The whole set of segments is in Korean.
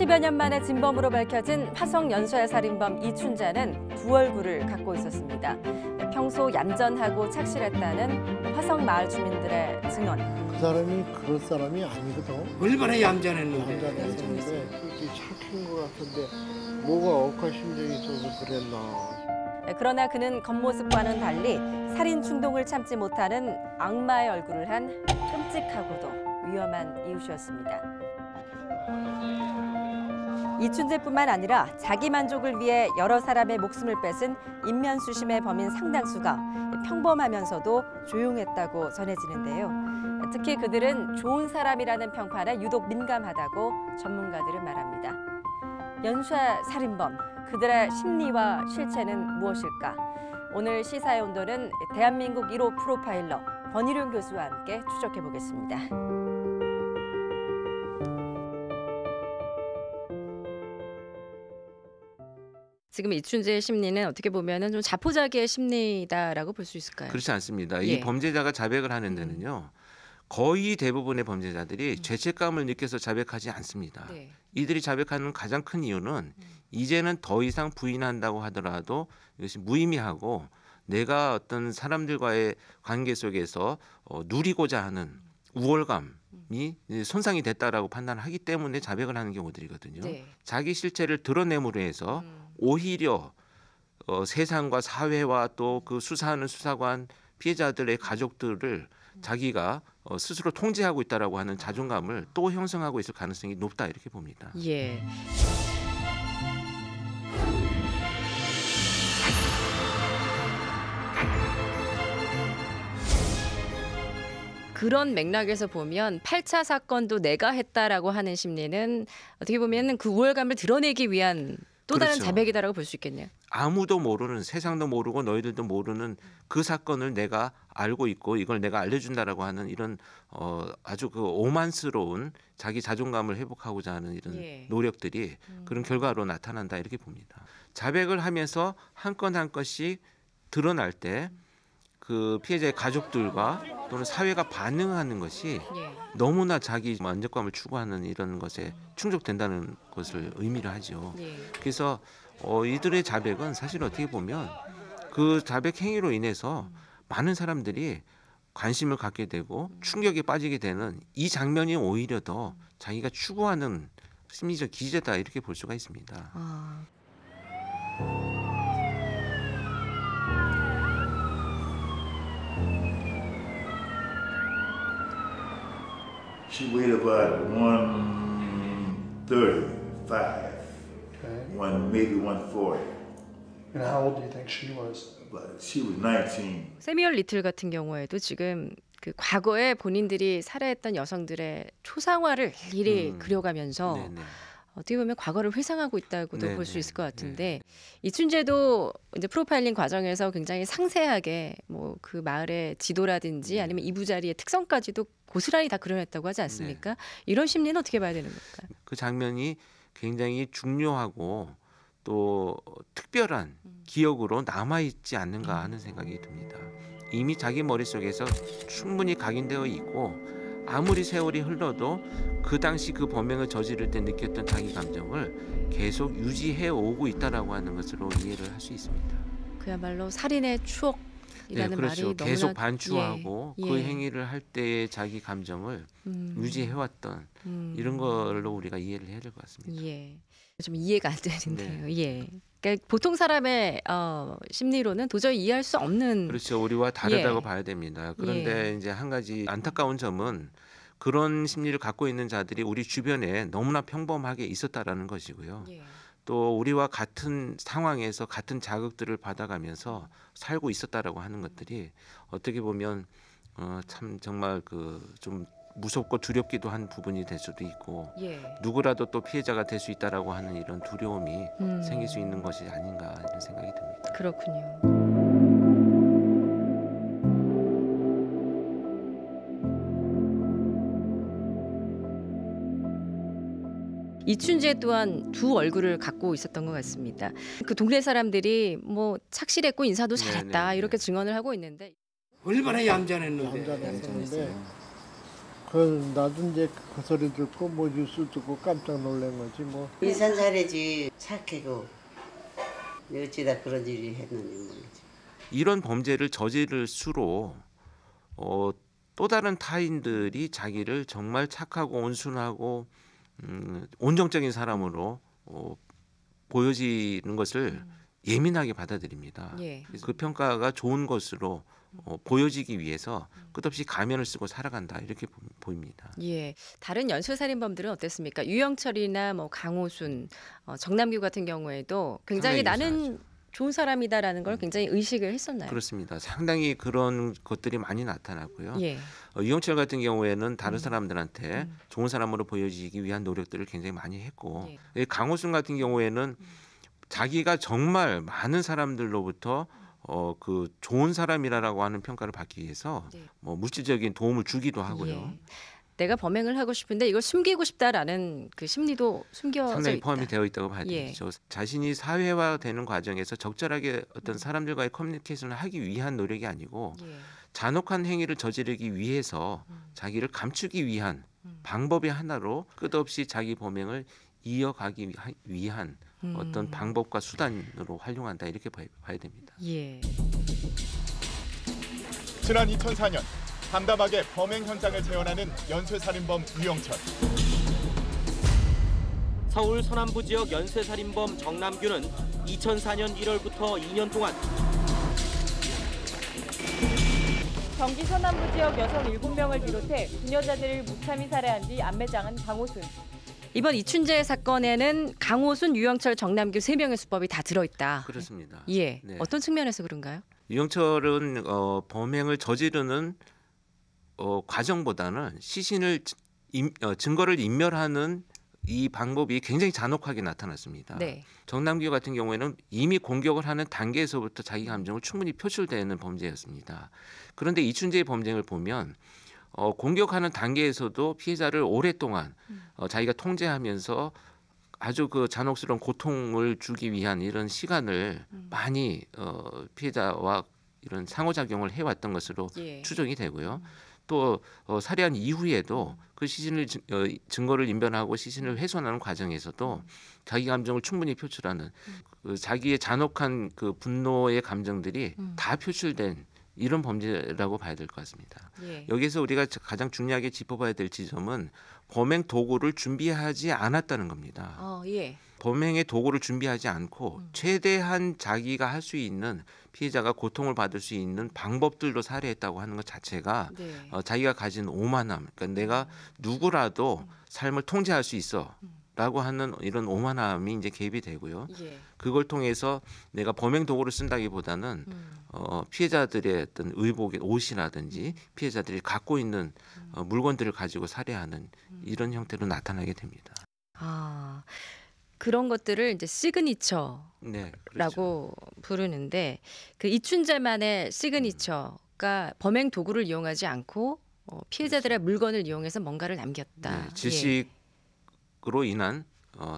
30여 년 만에 진범으로 밝혀진 화성 연쇄 살인범 이춘자는 두 얼굴을 갖고 있었습니다. 평소 얌전하고 착실했다는 화성 마을 주민들의 증언. 그 사람이 그럴 사람이 아니거든. 얼마나 얌전했는데. 얌전했는데 그렇게 착한 것 같은데 뭐가 억한 심정이 있어서 그랬나. 그러나 그는 겉모습과는 달리 살인 충동을 참지 못하는 악마의 얼굴을 한 끔찍하고도 위험한 이웃이었습니다. 이춘재뿐만 아니라 자기 만족을 위해 여러 사람의 목숨을 뺏은 인면수심의 범인 상당수가 평범하면서도 조용했다고 전해지는데요. 특히 그들은 좋은 사람이라는 평판에 유독 민감하다고 전문가들은 말합니다. 연쇄 살인범, 그들의 심리와 실체는 무엇일까? 오늘 시사의 온도는 대한민국 1호 프로파일러 권일용 교수와 함께 추적해 보겠습니다. 지금 이춘재의 심리는 어떻게 보면은 좀 자포자기의 심리다라고 볼 수 있을까요? 그렇지 않습니다. 예. 이 범죄자가 자백을 하는 데는요. 거의 대부분의 범죄자들이 죄책감을 느껴서 자백하지 않습니다. 네. 이들이 자백하는 가장 큰 이유는 이제는 더 이상 부인한다고 하더라도 이것이 무의미하고 내가 어떤 사람들과의 관계 속에서 누리고자 하는 우월감이 손상이 됐다라고 판단하기 때문에 자백을 하는 경우들이거든요. 네. 자기 실체를 드러냄으로 해서 오히려 세상과 사회와 또 그 수사하는 수사관 피해자들의 가족들을 자기가 스스로 통제하고 있다라고 하는 자존감을 또 형성하고 있을 가능성이 높다 이렇게 봅니다. 예. 그런 맥락에서 보면 8차 사건도 내가 했다라고 하는 심리는 어떻게 보면 그 우월감을 드러내기 위한 또 다른 그렇죠. 자백이다라고 볼 수 있겠네요. 아무도 모르는 세상도 모르고 너희들도 모르는 그 사건을 내가 알고 있고 이걸 내가 알려준다라고 하는 이런 아주 그 오만스러운 자기 자존감을 회복하고자 하는 이런 예. 노력들이 그런 결과로 나타난다 이렇게 봅니다. 자백을 하면서 한 건 한 건씩 드러날 때 그 피해자의 가족들과 또는 사회가 반응하는 것이 예. 너무나 자기 만족감을 추구하는 이런 것에 충족된다는 것을 의미를 하죠. 예. 그래서 이들의 자백은 사실 어떻게 보면 그 자백 행위로 인해서 많은 사람들이 관심을 갖게 되고 충격에 빠지게 되는 이 장면이 오히려 더 자기가 추구하는 심리적 기제다 이렇게 볼 수가 있습니다. 아. She weighed about 135, Okay. maybe 140. And how old do you think she was? But she was 19. 세미얼 리틀 같은 경우에도 지금 그 과거에 본인들이 살해했던 여성들의 초상화를 일일이 그려가면서 네네. 어떻게 보면 과거를 회상하고 있다고도 네네. 볼 수 있을 것 같은데 네네. 이춘재도 이제 프로파일링 과정에서 굉장히 상세하게 뭐 그 마을의 지도라든지 네. 아니면 이부자리의 특성까지도 고스란히 다 그려냈다고 하지 않습니까? 이런 심리는 어떻게 봐야 되는 걸까요? 그 장면이 굉장히 중요하고 또 특별한 기억으로 남아있지 않는가 하는 생각이 듭니다. 이미 자기 머릿속에서 충분히 각인되어 있고 아무리 세월이 흘러도 그 당시 그 범행을 저지를 때 느꼈던 자기 감정을 계속 유지해 오고 있다라고 하는 것으로 이해를 할 수 있습니다. 그야말로 살인의 추억이라는 말이 그렇죠. 너무나 계속 반추하고 예, 그 예. 행위를 할 때의 자기 감정을 유지해왔던 이런 걸로 우리가 이해를 해야 될 것 같습니다. 예. 좀 이해가 안 되는데요. 예. 그러니까 보통 사람의 심리로는 도저히 이해할 수 없는 그렇죠. 우리와 다르다고 예. 봐야 됩니다. 그런데 이제 한 가지 안타까운 점은 그런 심리를 갖고 있는 자들이 우리 주변에 너무나 평범하게 있었다라는 것이고요. 예. 또 우리와 같은 상황에서 같은 자극들을 받아가면서 살고 있었다라고 하는 것들이 어떻게 보면 참 정말 그 좀 무섭고 두렵기도 한 부분이 될 수도 있고 예. 누구라도 또 피해자가 될 수 있다라고 하는 이런 두려움이 생길 수 있는 것이 아닌가 이런 생각이 듭니다. 그렇군요. 이춘재 또한 두 얼굴을 갖고 있었던 것 같습니다. 그 동네 사람들이 뭐 착실했고 인사도 잘했다 네네네. 이렇게 증언을 하고 있는데 얼마나 얌전했는데. 얌전했는데 나도 이제 그 소리 듣고 뭐 뉴스 듣고 깜짝 놀란 거지 뭐. 인산 잘해지 착하고 어찌다 그런 일이 했는지 모르지. 이런 범죄를 저지를수록 또 다른 타인들이 자기를 정말 착하고 온순하고 온정적인 사람으로 보여지는 것을 예민하게 받아들입니다. 예. 그래서 그 평가가 좋은 것으로 보여지기 위해서 끝없이 가면을 쓰고 살아간다 이렇게 보입니다. 예. 다른 연쇄살인범들은 어땠습니까? 유영철이나 뭐 강호순, 정남규 같은 경우에도 굉장히 상당히 나는 유사하죠. 좋은 사람이다라는 걸 굉장히 의식을 했었나요? 그렇습니다. 상당히 그런 것들이 많이 나타났고요. 예. 유영철 같은 경우에는 다른 사람들한테 좋은 사람으로 보여지기 위한 노력들을 굉장히 많이 했고, 강호순 같은 경우에는 자기가 정말 많은 사람들로부터 그 좋은 사람이라고 하는 평가를 받기 위해서 네. 뭐 물질적인 도움을 주기도 하고요. 예. 내가 범행을 하고 싶은데 이걸 숨기고 싶다라는 그 심리도 숨겨져 상당히 있다. 포함이 되어 있다고 봐야 예. 되죠. 자신이 사회화되는 과정에서 적절하게 어떤 사람들과의 커뮤니케이션을 하기 위한 노력이 아니고 예. 잔혹한 행위를 저지르기 위해서 자기를 감추기 위한 방법의 하나로 끝없이 자기 범행을 이어가기 위한 어떤 방법과 수단으로 활용한다 이렇게 봐야 됩니다. 예. 지난 2004년 담담하게 범행 현장을 재현하는 연쇄살인범 유영철. 서울 서남부 지역 연쇄살인범 정남규는 2004년 1월부터 2년 동안 경기 서남부 지역 여성 7명을 비롯해 부녀자들을 무참히 살해한 뒤 안매장한 강호순. 이번 이춘재 사건에는 강호순, 유영철, 정남규 3명의 수법이 다 들어있다. 그렇습니다. 예. 네. 어떤 측면에서 그런가요? 유영철은 범행을 저지르는 과정보다는 증거를 인멸하는 이 방법이 굉장히 잔혹하게 나타났습니다. 네. 정남규 같은 경우에는 이미 공격을 하는 단계에서부터 자기 감정을 충분히 표출되는 범죄였습니다. 그런데 이춘재의 범죄를 보면 공격하는 단계에서도 피해자를 오랫동안 자기가 통제하면서 아주 그 잔혹스러운 고통을 주기 위한 이런 시간을 많이 피해자와 이런 상호작용을 해왔던 것으로 예. 추정이 되고요. 또 살해한 이후에도 그 시신을 증거를 인멸하고 시신을 훼손하는 과정에서도 자기 감정을 충분히 표출하는 그 자기의 잔혹한 그 분노의 감정들이 다 표출된 이런 범죄라고 봐야 될 것 같습니다. 예. 여기서 우리가 가장 중요하게 짚어봐야 될 지점은 범행 도구를 준비하지 않았다는 겁니다. 예. 범행의 도구를 준비하지 않고 최대한 자기가 할 수 있는 피해자가 고통을 받을 수 있는 방법들로 살해했다고 하는 것 자체가 네. 자기가 가진 오만함, 그러니까 내가 누구라도 삶을 통제할 수 있어라고 하는 이런 오만함이 이제 개입이 되고요. 예. 그걸 통해서 내가 범행 도구를 쓴다기보다는 피해자들의 어떤 의복의 옷이라든지 피해자들이 갖고 있는 물건들을 가지고 살해하는 이런 형태로 나타나게 됩니다. 아, 그런 것들을 이제 시그니처라고 네, 그렇죠. 부르는데 그 이춘재만의 시그니처가 범행 도구를 이용하지 않고 피해자들의 물건을 이용해서 뭔가를 남겼다. 네, 질식으로 인한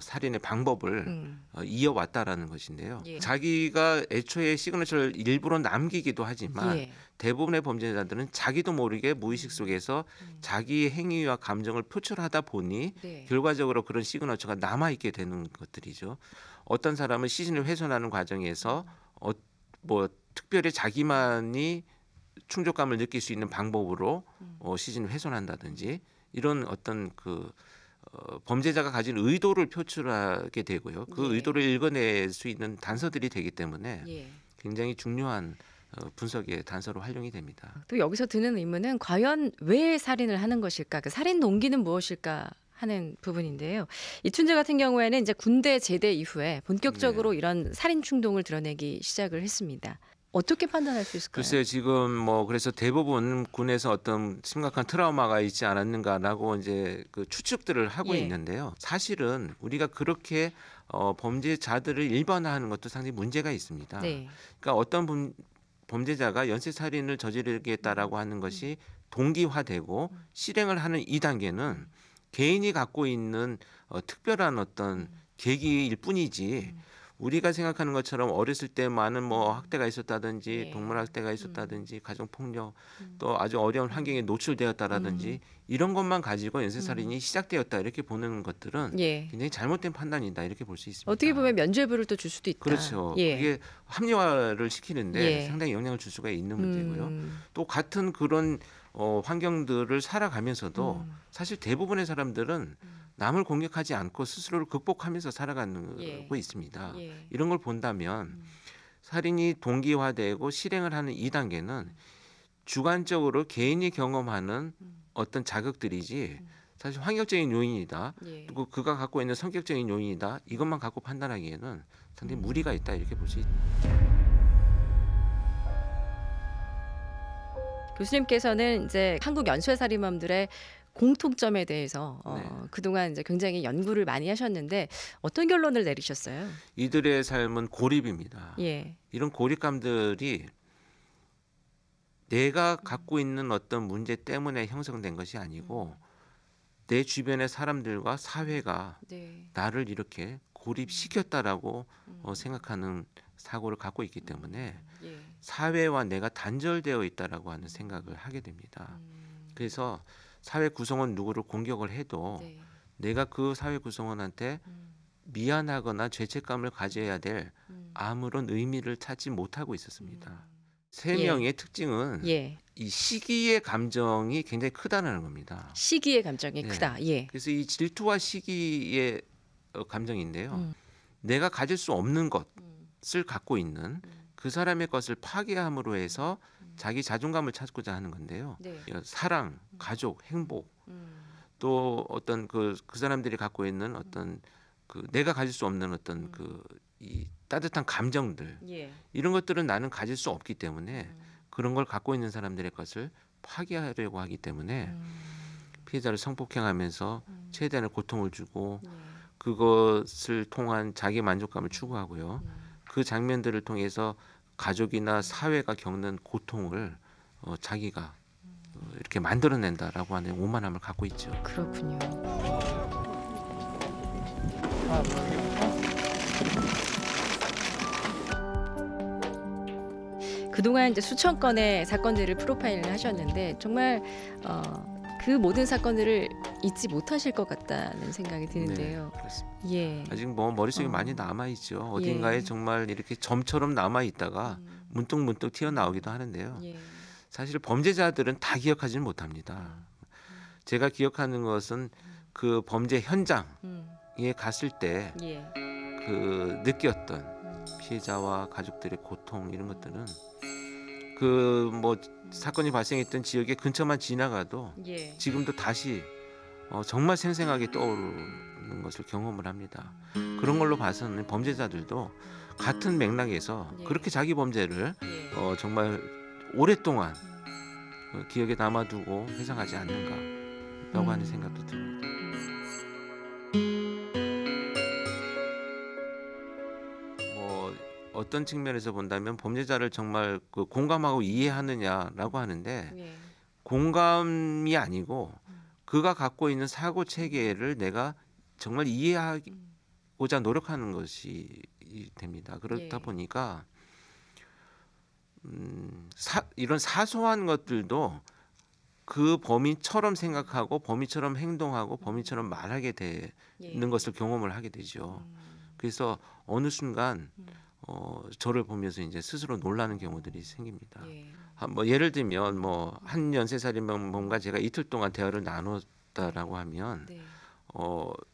살인의 방법을 이어왔다라는 것인데요. 예. 자기가 애초에 시그니처를 일부러 남기기도 하지만 예. 대부분의 범죄자들은 자기도 모르게 무의식 속에서 자기의 행위와 감정을 표출하다 보니 네. 결과적으로 그런 시그니처가 남아있게 되는 것들이죠. 어떤 사람은 시신을 훼손하는 과정에서 뭐 특별히 자기만이 충족감을 느낄 수 있는 방법으로 시신을 훼손한다든지 이런 어떤 그 범죄자가 가진 의도를 표출하게 되고요. 그 예. 의도를 읽어낼 수 있는 단서들이 되기 때문에 예. 굉장히 중요한 분석의 단서로 활용이 됩니다. 또 여기서 드는 의문은 과연 왜 살인을 하는 것일까? 그 살인 동기는 무엇일까? 하는 부분인데요. 이춘재 같은 경우에는 이제 군대 제대 이후에 본격적으로 이런 살인 충동을 드러내기 시작을 했습니다. 어떻게 판단할 수 있을까요? 글쎄요, 지금 뭐 그래서 대부분 군에서 어떤 심각한 트라우마가 있지 않았는가라고 이제 그 추측들을 하고 예. 있는데요. 사실은 우리가 그렇게 범죄자들을 일반화하는 것도 상당히 문제가 있습니다. 네. 그러니까 어떤 범죄자가 연쇄살인을 저지르겠다라고 하는 것이 동기화되고 실행을 하는 이 단계는 개인이 갖고 있는 특별한 어떤 계기일 뿐이지 우리가 생각하는 것처럼 어렸을 때 많은 뭐 학대가 있었다든지 예. 동물 학대가 있었다든지 가정 폭력 또 아주 어려운 환경에 노출되었다라든지 이런 것만 가지고 연쇄살인이 시작되었다 이렇게 보는 것들은 예. 굉장히 잘못된 판단이다 이렇게 볼 수 있습니다. 어떻게 보면 면죄부를 또 줄 수도 있다. 그렇죠. 예. 그게 합리화를 시키는데 예. 상당히 영향을 줄 수가 있는 문제고요. 음. 또 같은 그런 환경들을 살아가면서도 사실 대부분의 사람들은 남을 공격하지 않고 스스로를 극복하면서 살아가고 예. 있습니다. 예. 이런 걸 본다면 살인이 동기화되고 실행을 하는 2단계는 주관적으로 개인이 경험하는 어떤 자극들이지 사실 환경적인 요인이다. 예. 그리고 그가 갖고 있는 성격적인 요인이다. 이것만 갖고 판단하기에는 상당히 무리가 있다 이렇게 볼 수 있습니다. 교수님께서는 이제 한국 연쇄살인범들의 공통점에 대해서 네. 그동안 이제 굉장히 연구를 많이 하셨는데 어떤 결론을 내리셨어요? 이들의 삶은 고립입니다. 예. 이런 고립감들이 내가 갖고 있는 어떤 문제 때문에 형성된 것이 아니고 내 주변의 사람들과 사회가 네. 나를 이렇게 고립시켰다라고 생각하는 사고를 갖고 있기 때문에 예. 사회와 내가 단절되어 있다라고 하는 생각을 하게 됩니다. 그래서 사회 구성원 누구를 공격을 해도 네. 내가 그 사회 구성원한테 미안하거나 죄책감을 가져야 될 아무런 의미를 찾지 못하고 있었습니다. 세 예. 명의 특징은 예. 이 시기의 감정이 굉장히 크다는 겁니다. 시기의 감정이 네. 크다. 예. 그래서 이 질투와 시기의 감정인데요. 내가 가질 수 없는 것을 갖고 있는 그 사람의 것을 파괴함으로 해서 자기 자존감을 찾고자 하는 건데요. 네. 사랑, 가족, 행복, 또 어떤 그 사람들이 갖고 있는 어떤 그 내가 가질 수 없는 어떤 그 이 따뜻한 감정들 예. 이런 것들은 나는 가질 수 없기 때문에 그런 걸 갖고 있는 사람들의 것을 파괴하려고 하기 때문에 피해자를 성폭행하면서 최대한의 고통을 주고 그것을 통한 자기 만족감을 추구하고요. 그 장면들을 통해서 가족이나 사회가 겪는 고통을 자기가 이렇게 만들어낸다라고 하는 오만함을 갖고 있죠. 그렇군요. 그동안 이제 수천 건의 사건들을 프로파일을 하셨는데 정말 그 모든 사건들을 잊지 못하실 것 같다는 생각이 드는데요. 네, 그렇습니다. 예. 아직 뭐 머릿속에 많이 남아 있죠. 어딘가에 예. 정말 이렇게 점처럼 남아 있다가 문득문득 튀어나오기도 하는데요. 예. 사실 범죄자들은 다 기억하지는 못합니다. 제가 기억하는 것은 그 범죄 현장에 갔을 때 예. 그 느꼈던 피해자와 가족들의 고통 이런 것들은 그 뭐 사건이 발생했던 지역의 근처만 지나가도 예. 지금도 다시 정말 생생하게 떠오르는 것을 경험을 합니다. 그런 걸로 봐서는 범죄자들도 같은 맥락에서 예. 그렇게 자기 범죄를 예. 정말 오랫동안 기억에 남아두고 회상하지 않는가라고 하는 생각도 듭니다. 뭐 어떤 측면에서 본다면 범죄자를 정말 그 공감하고 이해하느냐라고 하는데 예. 공감이 아니고 그가 갖고 있는 사고 체계를 내가 정말 이해하고자 노력하는 것이 됩니다. 그렇다 예. 보니까 이런 사소한 것들도 그 범인처럼 생각하고 범인처럼 행동하고 범인처럼 말하게 되는 예. 것을 경험을 하게 되죠. 그래서 어느 순간 저를 보면서 이제 스스로 놀라는 경우들이 생깁니다. 예. 뭐 예를 들면 뭐 한 연쇄살인범과 제가 이틀 동안 대화를 나눴다라고 하면 네.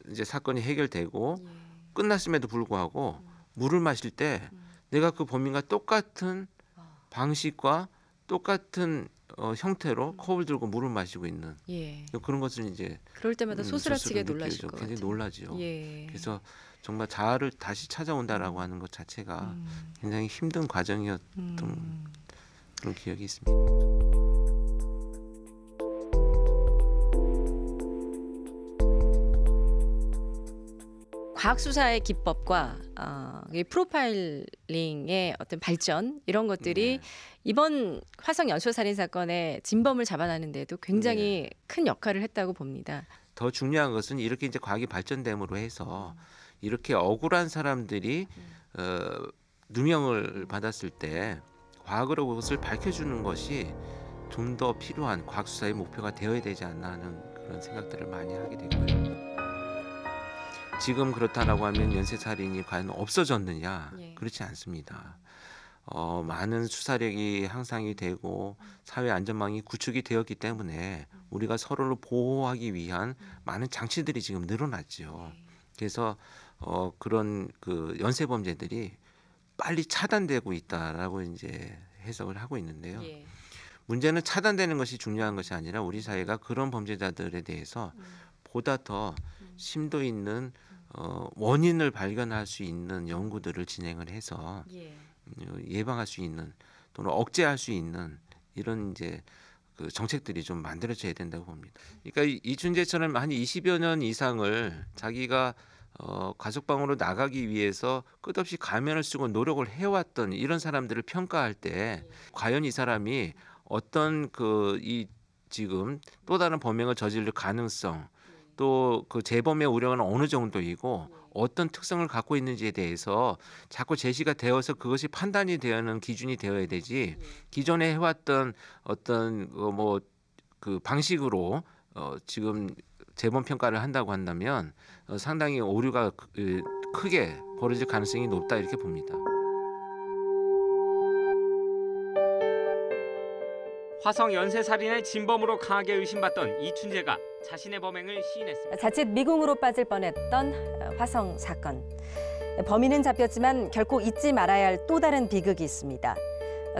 이제 사건이 해결되고 예. 끝났음에도 불구하고 물을 마실 때 내가 그 범인과 똑같은 방식과 똑같은 형태로 컵을 들고 물을 마시고 있는 예. 그런 것을 이제 그럴 때마다 소스라치게 스스로 놀라실 느끼죠. 것 굉장히 같아요. 놀라죠. 예. 그래서 정말 자아를 다시 찾아온다라고 하는 것 자체가 굉장히 힘든 과정이었던 그런 기억이 있습니다. 과학 수사의 기법과 이 프로파일링의 어떤 발전 이런 것들이 네. 이번 화성 연쇄살인 사건의 진범을 잡아내는데도 굉장히 큰 역할을 했다고 봅니다. 더 중요한 것은 이렇게 이제 과학이 발전됨으로 해서 이렇게 억울한 사람들이 누명을 받았을 때 과거로 그것을 밝혀주는 것이 좀 더 필요한 과학 수사의 목표가 되어야 되지 않나 하는 그런 생각들을 많이 하게 되고요. 지금 그렇다라고 하면 연쇄살인이 과연 없어졌느냐? 예. 그렇지 않습니다. 많은 수사력이 향상이 되고 사회 안전망이 구축이 되었기 때문에 우리가 서로를 보호하기 위한 많은 장치들이 지금 늘어났죠. 그래서 그런 그 연쇄 범죄들이 빨리 차단되고 있다라고 이제 해석을 하고 있는데요. 예. 문제는 차단되는 것이 중요한 것이 아니라 우리 사회가 그런 범죄자들에 대해서 보다 더 심도 있는 원인을 발견할 수 있는 연구들을 진행을 해서 예. 예방할 수 있는 또는 억제할 수 있는 이런 이제 그 정책들이 좀 만들어져야 된다고 봅니다. 그러니까 이춘재처럼 한 20여 년 이상을 자기가 가석방으로 나가기 위해서 끝없이 가면을 쓰고 노력을 해왔던 이런 사람들을 평가할 때 과연 이 사람이 어떤 이 지금 또 다른 범행을 저지를 가능성 또 그 재범의 우려는 어느 정도이고 어떤 특성을 갖고 있는지에 대해서 자꾸 제시가 되어서 그것이 판단이 되는 기준이 되어야 되지 기존에 해왔던 어떤 그 방식으로 지금 재범 평가를 한다고 한다면 상당히 오류가 크게 벌어질 가능성이 높다 이렇게 봅니다. 화성 연쇄살인의 진범으로 강하게 의심받던 이춘재가 자신의 범행을 시인했습니다. 자칫 미궁으로 빠질 뻔했던 화성 사건. 범인은 잡혔지만 결코 잊지 말아야 할 또 다른 비극이 있습니다.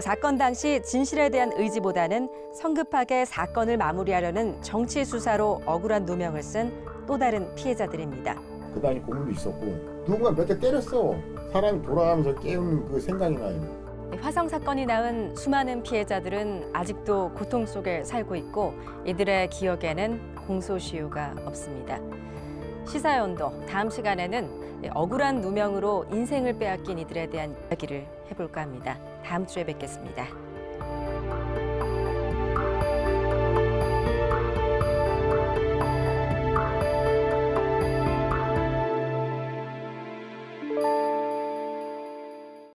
사건 당시 진실에 대한 의지보다는 성급하게 사건을 마무리하려는 정치 수사로 억울한 누명을 쓴 또 다른 피해자들입니다. 그 당시 고문도 있었고 누군가 몇 대 때렸어. 사람이 돌아가면서 깨우는 그 생각이 나요. 화성 사건이 낳은 수많은 피해자들은 아직도 고통 속에 살고 있고 이들의 기억에는 공소시효가 없습니다. 시사연도 다음 시간에는 억울한 누명으로 인생을 빼앗긴 이들에 대한 이야기를 해볼까 합니다. 다음 주에 뵙겠습니다.